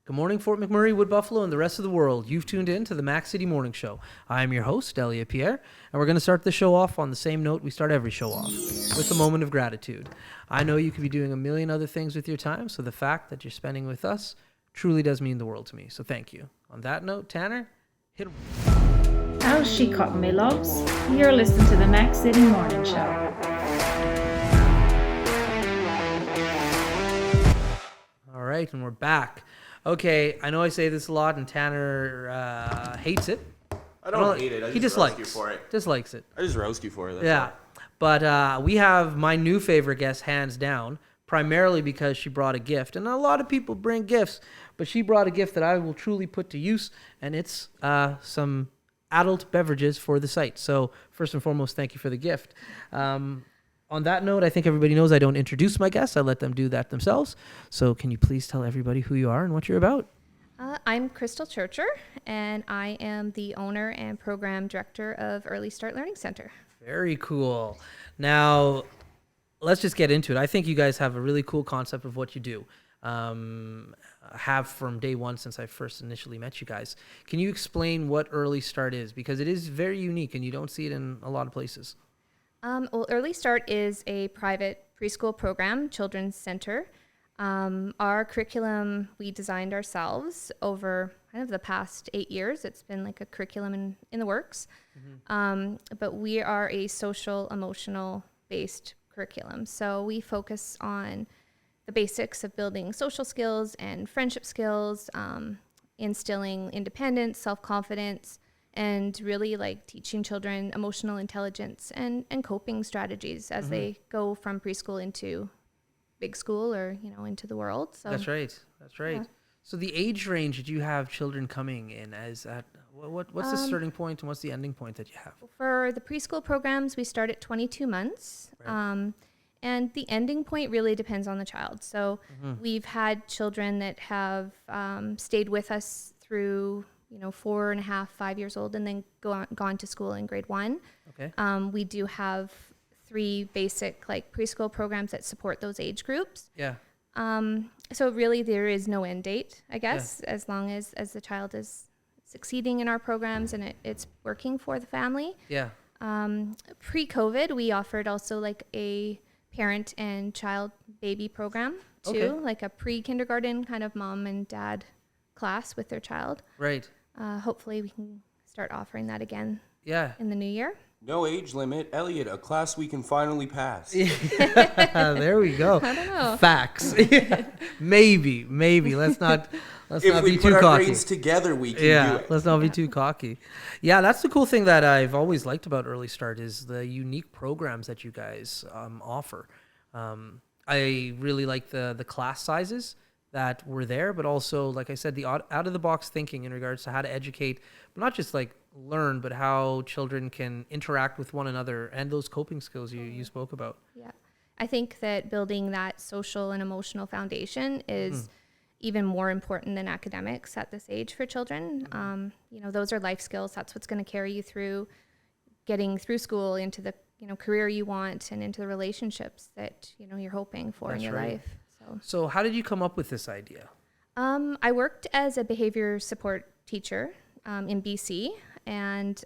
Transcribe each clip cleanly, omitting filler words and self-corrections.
Good morning, Fort McMurray, Wood Buffalo, and the rest of the world. You've tuned in to the Mac City Morning Show. I am your host, Elliot Pierre, and we're going to start the show off on the same note we start every show off, with a moment of gratitude. I know you could be doing a million other things with your time, so the fact that you're spending with us truly does mean the world to me, so thank you. On that note, Tanner, hit 'em. How's she cutting me loves? You're listening to the Mac City Morning Show. All right, and we're back. Okay, I know I say this a lot, and Tanner hates it. I don't hate it. I just roast you for it. Dislikes it. I just roast you for it. That's Yeah. all. But we have my new favorite guest, hands down, primarily because she brought a gift. And a lot of people bring gifts, but she brought a gift that I will truly put to use, and it's some adult beverages for the site. So first and foremost, thank you for the gift. On that note, I think everybody knows I don't introduce my guests. I let them do that themselves. So can you please tell everybody who you are and what you're about? I'm Krystal Churcher, and I am the owner and program director of Early Start Learning Center. Very cool. Now, let's just get into it. I think you guys have a really cool concept of what you do. Have from day one since I first initially met you guys. Can you explain what Early Start is? Because it is very unique and you don't see it in a lot of places. Well, Early Start is a private preschool program, children's center. Our curriculum we designed ourselves over kind of the past 8 years. It's been like a curriculum in the works. But we are a social, emotional based curriculum. So we focus on the basics of building social skills and friendship skills, instilling independence, self-confidence, and really like teaching children emotional intelligence and coping strategies as they go from preschool into big school or, into the world. So That's right. Yeah. So the age range that you have children coming in, what's the starting point and what's the ending point that you have? For the preschool programs, we start at 22 months. Right. And the ending point really depends on the child. So we've had children that have stayed with us through 4.5, 5 years old, and then gone to school in grade 1. Okay. We do have 3 basic preschool programs that support those age groups. Yeah. So really there is no end date, I guess, as long as the child is succeeding in our programs and it's working for the family. Yeah. Pre-COVID, we offered also a parent and child baby program too, Okay. like a pre-kindergarten kind of mom and dad class with their child. Right. Hopefully we can start offering that again Yeah. in the new year. No age limit. Elliot, a class we can finally pass. There we go. I don't know. Facts. Maybe. Let's not If we be put too our cocky. brains together, we can do it. Let's not be too cocky. Yeah, that's the cool thing that I've always liked about Early Start is the unique programs that you guys offer. I really like the class sizes that were there, but also, like I said, the out-of-the-box thinking in regards to how to educate, but not just learn, but how children can interact with one another and those coping skills you spoke about. Yeah. I think that building that social and emotional foundation is even more important than academics at this age for children. Those are life skills. That's what's going to carry you through getting through school into the, career you want and into the relationships that, you're hoping for in your life. So how did you come up with this idea? I worked as a behavior support teacher in BC, and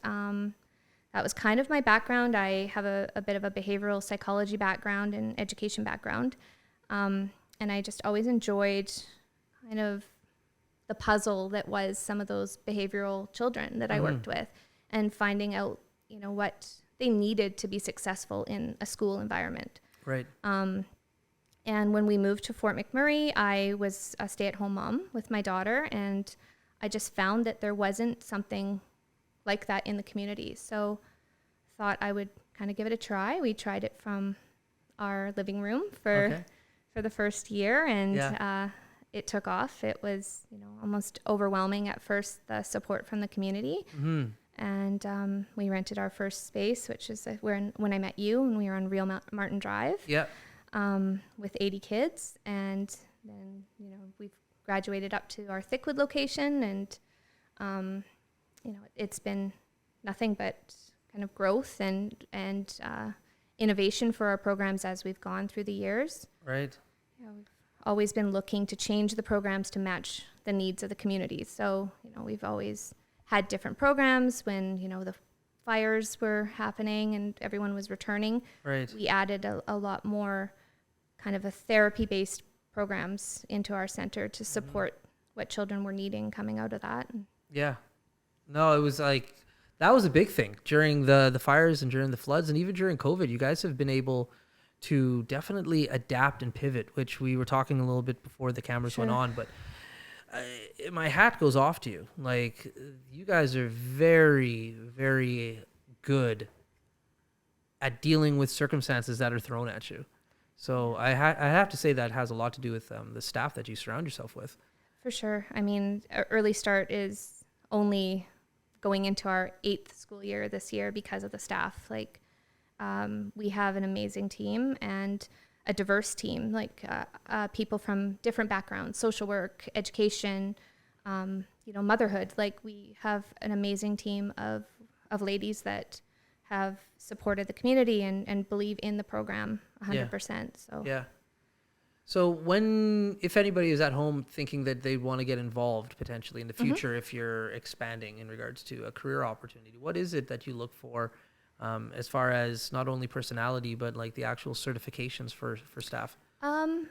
that was kind of my background. I have a bit of a behavioral psychology background and education background, and I just always enjoyed kind of the puzzle that was some of those behavioral children that I worked with, and finding out, what they needed to be successful in a school environment. Right. And when we moved to Fort McMurray, I was a stay-at-home mom with my daughter, and I just found that there wasn't something like that in the community. So thought I would kind of give it a try. We tried it from our living room for the first year, and it took off. It was, almost overwhelming at first, the support from the community. And we rented our first space, which is when I met you, and we were on Real Martin Drive. Yeah. With 80 kids, and then we've graduated up to our Thickwood location, and it's been nothing but kind of growth and innovation for our programs as we've gone through the years. Right. We've always been looking to change the programs to match the needs of the community. So, we've always had different programs when, the fires were happening and everyone was returning. Right. We added a lot more kind of a therapy-based programs into our center to support what children were needing coming out of that. Yeah. No, it was like, that was a big thing during the fires and during the floods and even during COVID. You guys have been able to definitely adapt and pivot, which we were talking a little bit before the cameras went on, but my hat goes off to you. Like, you guys are very, very good at dealing with circumstances that are thrown at you. So I have to say that has a lot to do with the staff that you surround yourself with. For sure. I mean, Early Start is only going into our 8th school year this year because of the staff. Like, we have an amazing team and a diverse team, like people from different backgrounds, social work, education, motherhood. Like, we have an amazing team of ladies that have supported the community and believe in the program 100%. So yeah. So if anybody is at home thinking that they want to get involved potentially in the future, if you're expanding in regards to a career opportunity, what is it that you look for as far as not only personality, but like the actual certifications for staff?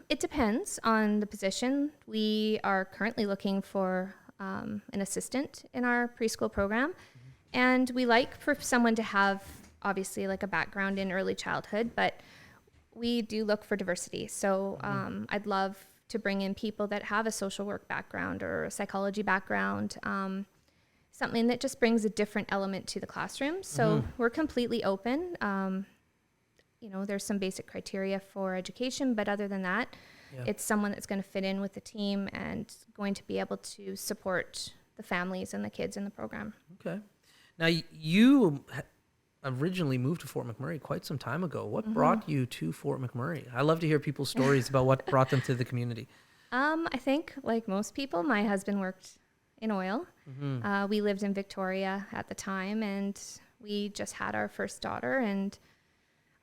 It depends on the position. We are currently looking for an assistant in our preschool program. And we like for someone to have obviously like a background in early childhood, but we do look for diversity. So I'd love to bring in people that have a social work background or a psychology background, something that just brings a different element to the classroom. So we're completely open. There's some basic criteria for education, but other than that, it's someone that's going to fit in with the team and going to be able to support the families and the kids in the program. Okay. Now, you originally moved to Fort McMurray quite some time ago. What brought you to Fort McMurray? I love to hear people's stories about what brought them to the community. I think, like most people, my husband worked in oil. We lived in Victoria at the time, and we just had our first daughter, and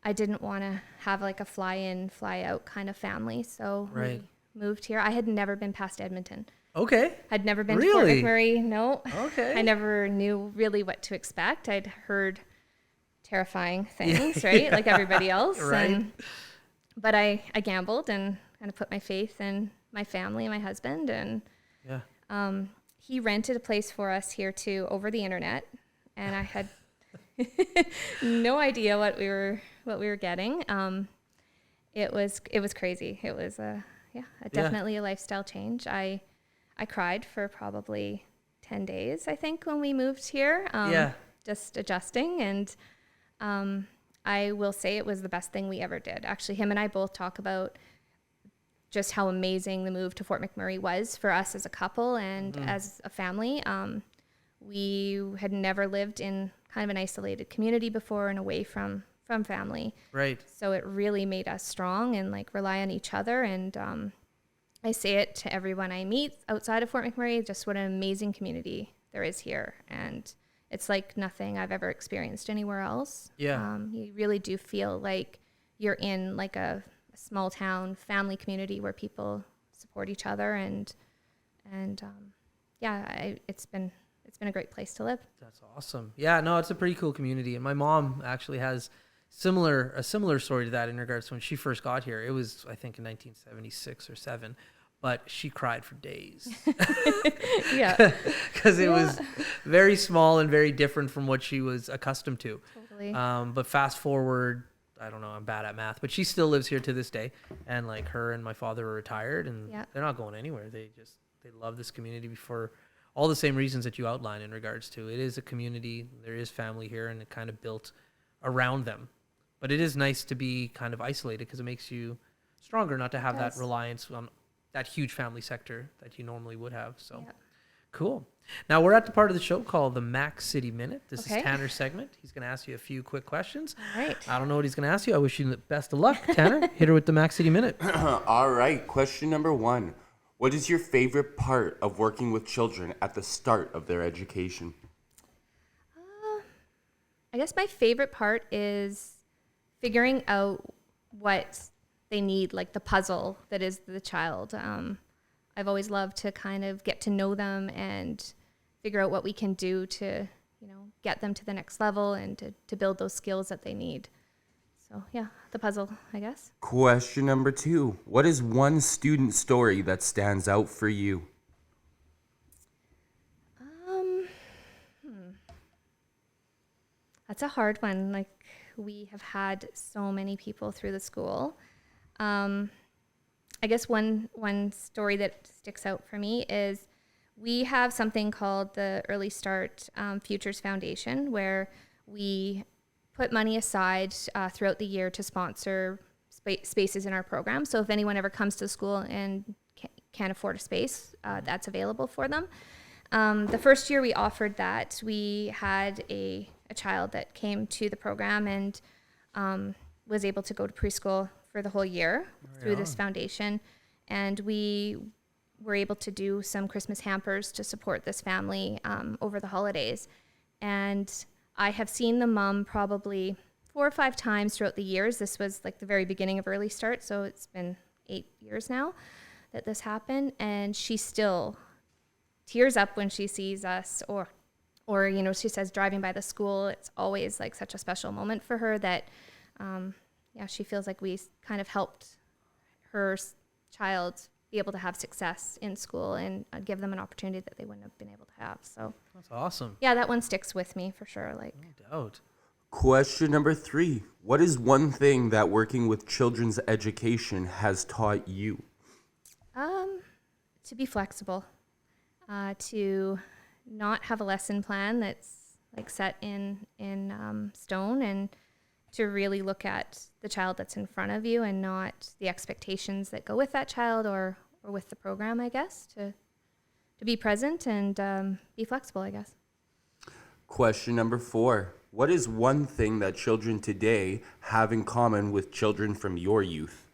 I didn't want to have like a fly-in, fly-out kind of family, so we moved here. I had never been past Edmonton. Okay. I'd never been to Fort McMurray. No. Okay. I never knew really what to expect. I'd heard terrifying things, right? Like everybody else. Right. But I gambled and kind of put my faith in my family and my husband. And he rented a place for us here too over the internet. And I had no idea what we were getting. It was crazy. It was definitely a lifestyle change. I cried for probably 10 days, I think, when we moved here, just adjusting. And I will say it was the best thing we ever did. Actually, him and I both talk about just how amazing the move to Fort McMurray was for us as a couple and as a family. We had never lived in kind of an isolated community before and away from family. Right. So it really made us strong and like rely on each other. And I say it to everyone I meet outside of Fort McMurray, just what an amazing community there is here. And it's like nothing I've ever experienced anywhere else. Yeah. You really do feel like you're in like a small town family community where people support each other. And it's been a great place to live. That's awesome. Yeah, no, it's a pretty cool community. And my mom actually has a similar story to that in regards to when she first got here. It was, I think, in 1976 or 7, but she cried for days. Yeah. Because it was very small and very different from what she was accustomed to. Totally. But fast forward, I don't know, I'm bad at math, but she still lives here to this day. And like her and my father are retired and they're not going anywhere. They love this community for all the same reasons that you outline in regards to it is a community, there is family here, and it kind of built around them. But it is nice to be kind of isolated because it makes you stronger not to have that reliance on that huge family sector that you normally would have. So cool. Now we're at the part of the show called the Mac City Minute. This is Tanner's segment. He's going to ask you a few quick questions. All right. I don't know what he's going to ask you. I wish you the best of luck, Tanner. Hit her with the Mac City Minute. All right. Question number 1. What is your favorite part of working with children at the start of their education? I guess my favorite part is figuring out what they need, like the puzzle that is the child. I've always loved to kind of get to know them and figure out what we can do to, get them to the next level and to build those skills that they need. So yeah, the puzzle, I guess. Question number 2. What is one student story that stands out for you? That's a hard one. Like, we have had so many people through the school. I guess one story that sticks out for me is we have something called the Early Start Futures Foundation, where we put money aside throughout the year to sponsor spaces in our program. So if anyone ever comes to the school and can't afford a space, that's available for them. The first year we offered that, we had a child that came to the program and was able to go to preschool for the whole year through this foundation. And we were able to do some Christmas hampers to support this family over the holidays. And I have seen the mom probably 4 or 5 times throughout the years. This was like the very beginning of Early Start, so it's been 8 years now that this happened. And she still tears up when she sees us, or she says driving by the school, it's always like such a special moment for her that, she feels like we kind of helped her child be able to have success in school and give them an opportunity that they wouldn't have been able to have. So That's awesome. yeah, that one sticks with me for sure. Like, No doubt. Question number 3. What is one thing that working with children's education has taught you? to be flexible, to not have a lesson plan that's like set in stone, and to really look at the child that's in front of you and not the expectations that go with that child or with the program, I guess, to be present and be flexible, I guess. Question number 4. What is one thing that children today have in common with children from your youth?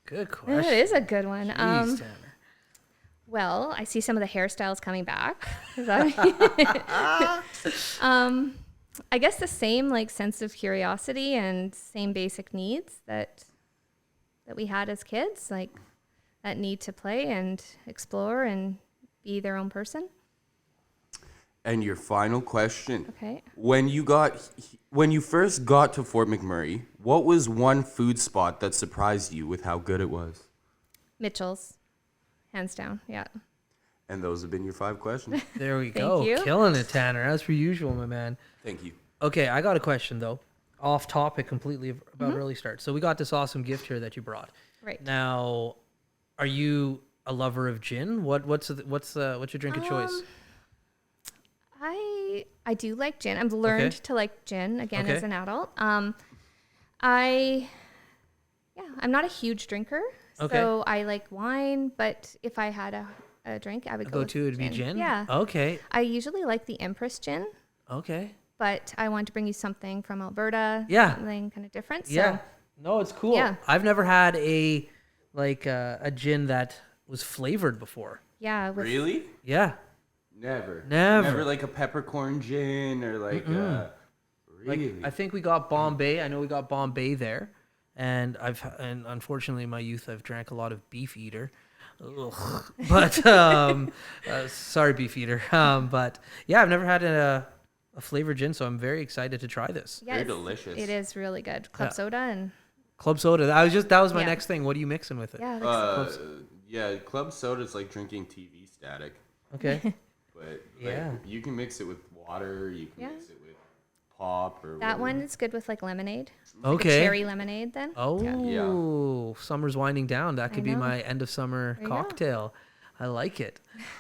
Good question. That is a good one. Jeez, Tanner. Well, I see some of the hairstyles coming back. I guess the same like sense of curiosity and same basic needs that we had as kids, like that need to play and explore and be their own person. And your final question. Okay. When you first got to Fort McMurray, what was one food spot that surprised you with how good it was? Mitchell's, hands down. Yeah. And those have been your 5 questions. There we Thank go. you. Killing it, Tanner, as per usual, my man. Thank you. Okay, I got a question, though. Off topic completely about Early Start. So we got this awesome gift here that you brought. Right. Now, are you a lover of gin? What's your drink of choice? I do like gin. I've learned to like gin again as an adult. I'm not a huge drinker, so I like wine. But if I had a drink, I would go Go-to would be gin? Yeah. Okay. I usually like the Empress gin, Okay. but I want to bring you something from Alberta. Yeah. Something kind of different. So. Yeah. No, it's cool. Yeah. I've never had a gin that was flavored before. Yeah. Really? Yeah. Never. Never. Never like a peppercorn gin or like really? I think we got Bombay. I know we got Bombay there, and unfortunately in my youth I've drank a lot of Beefeater. Ugh. But sorry, Beefeater. But yeah, I've never had a flavored gin, so I'm very excited to try this. Yeah, Very delicious. It is really good. Club soda and Club soda. That was my Yeah. next thing. What are you mixing with it? yeah. Club soda is like drinking TV static. Okay. But Yeah. you can mix it with water, you can Yeah. mix it with pop or That whatever. one is good with like lemonade. Like Okay. a cherry lemonade then. Oh, summer's winding down. That could be know. my end of summer There you go. cocktail. I like it.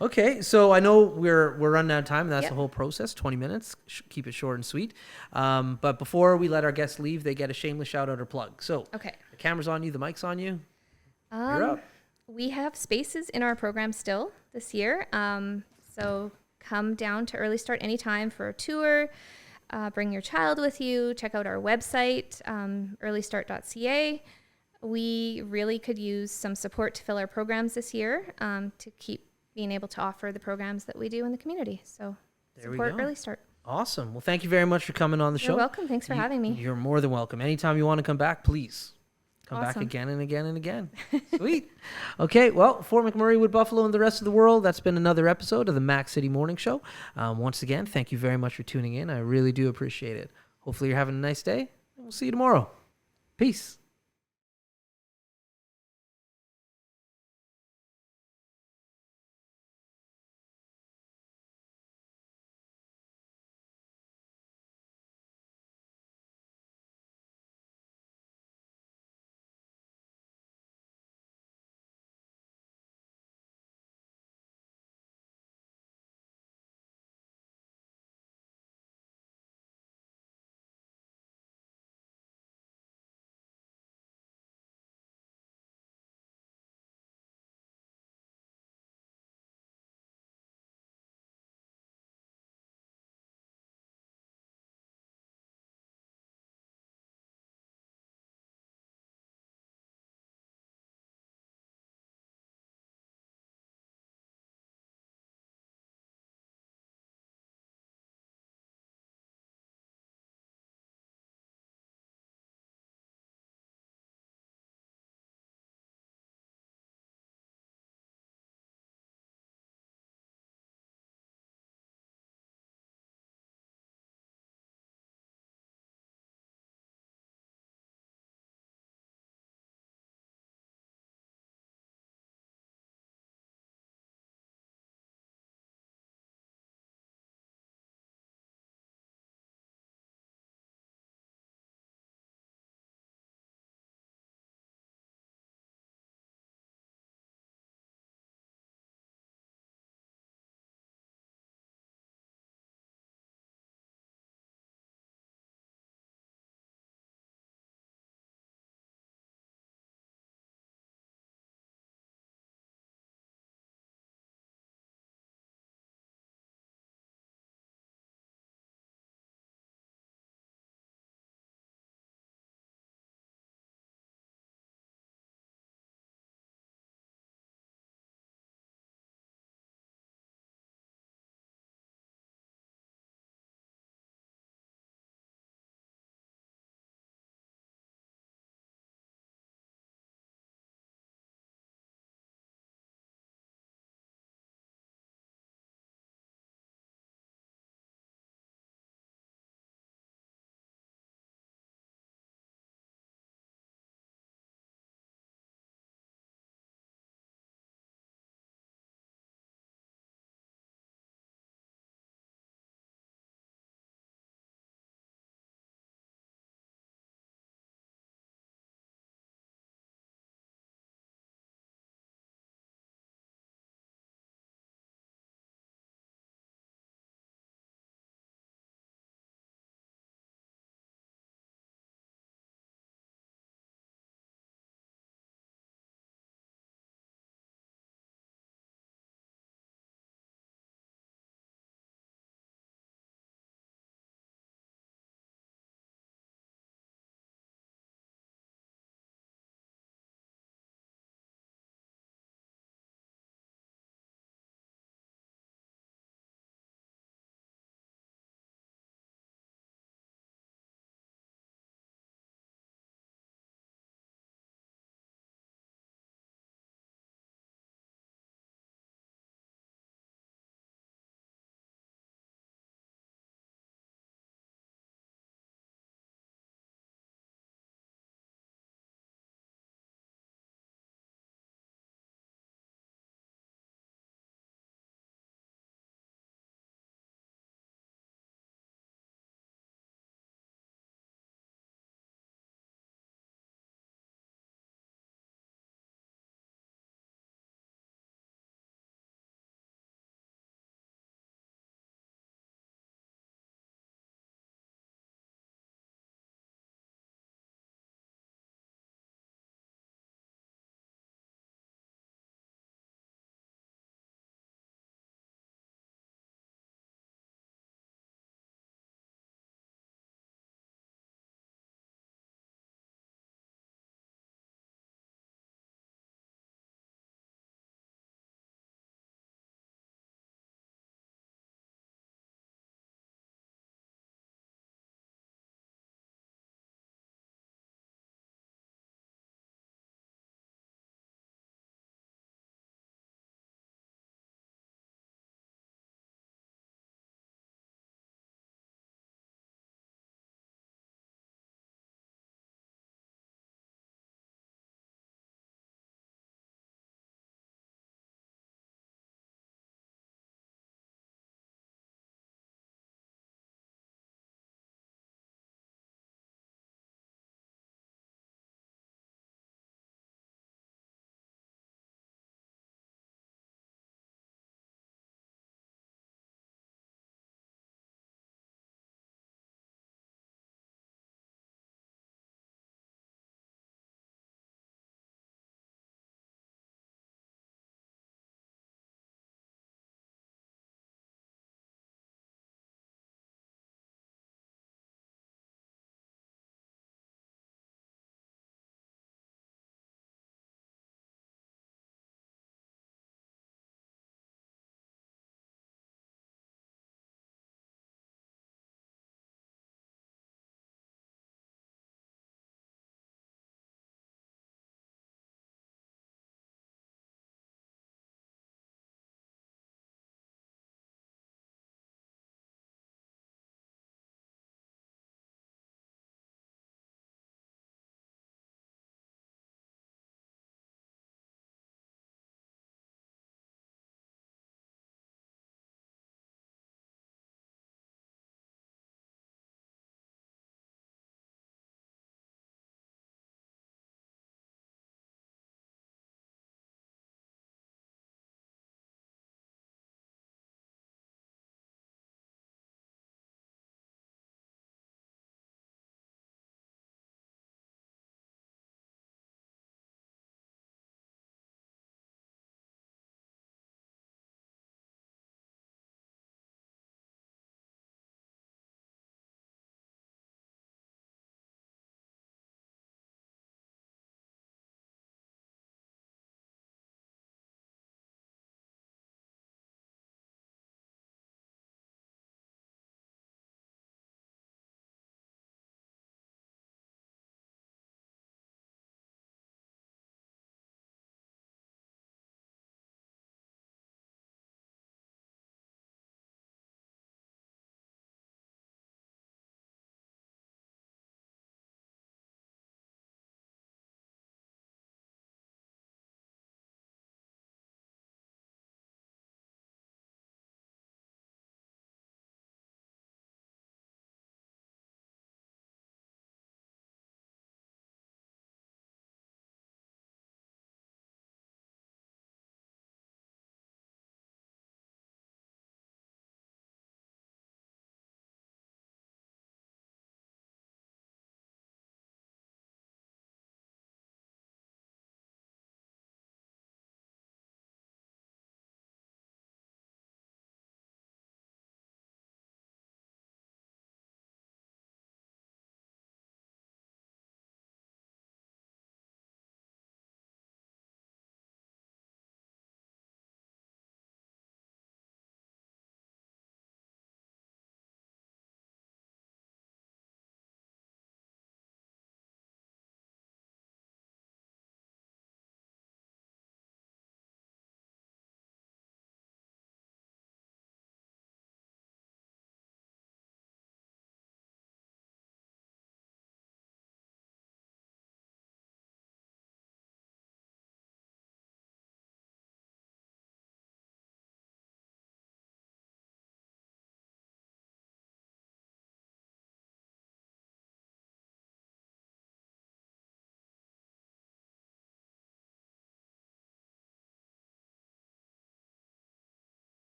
Okay, so I know we're running out of time. That's Yep. the whole process. 20 minutes. Keep it short and sweet. But before we let our guests leave, they get a shameless shout out or plug. So Okay. the camera's on you. The mic's on you. You're up. We have spaces in our program still this year. So come down to Early Start anytime for a tour. Bring your child with you. Check out our website, earlystart.ca. We really could use some support to fill our programs this year to keep being able to offer the programs that we do in the community. So There we support go. Early Start. Awesome. Well, thank you very much for coming on the show. You're welcome. Thanks for having me. You're more than welcome. Anytime you want to come back, please Come back Awesome. again and again and again. Sweet. Okay, well, for Mcmurray, Wood Buffalo, and the rest of the world, that's been another episode of the Mac City Morning Show. Once again, thank you very much for tuning in. I really do appreciate it. Hopefully you're having a nice day, and we'll see you tomorrow. Peace.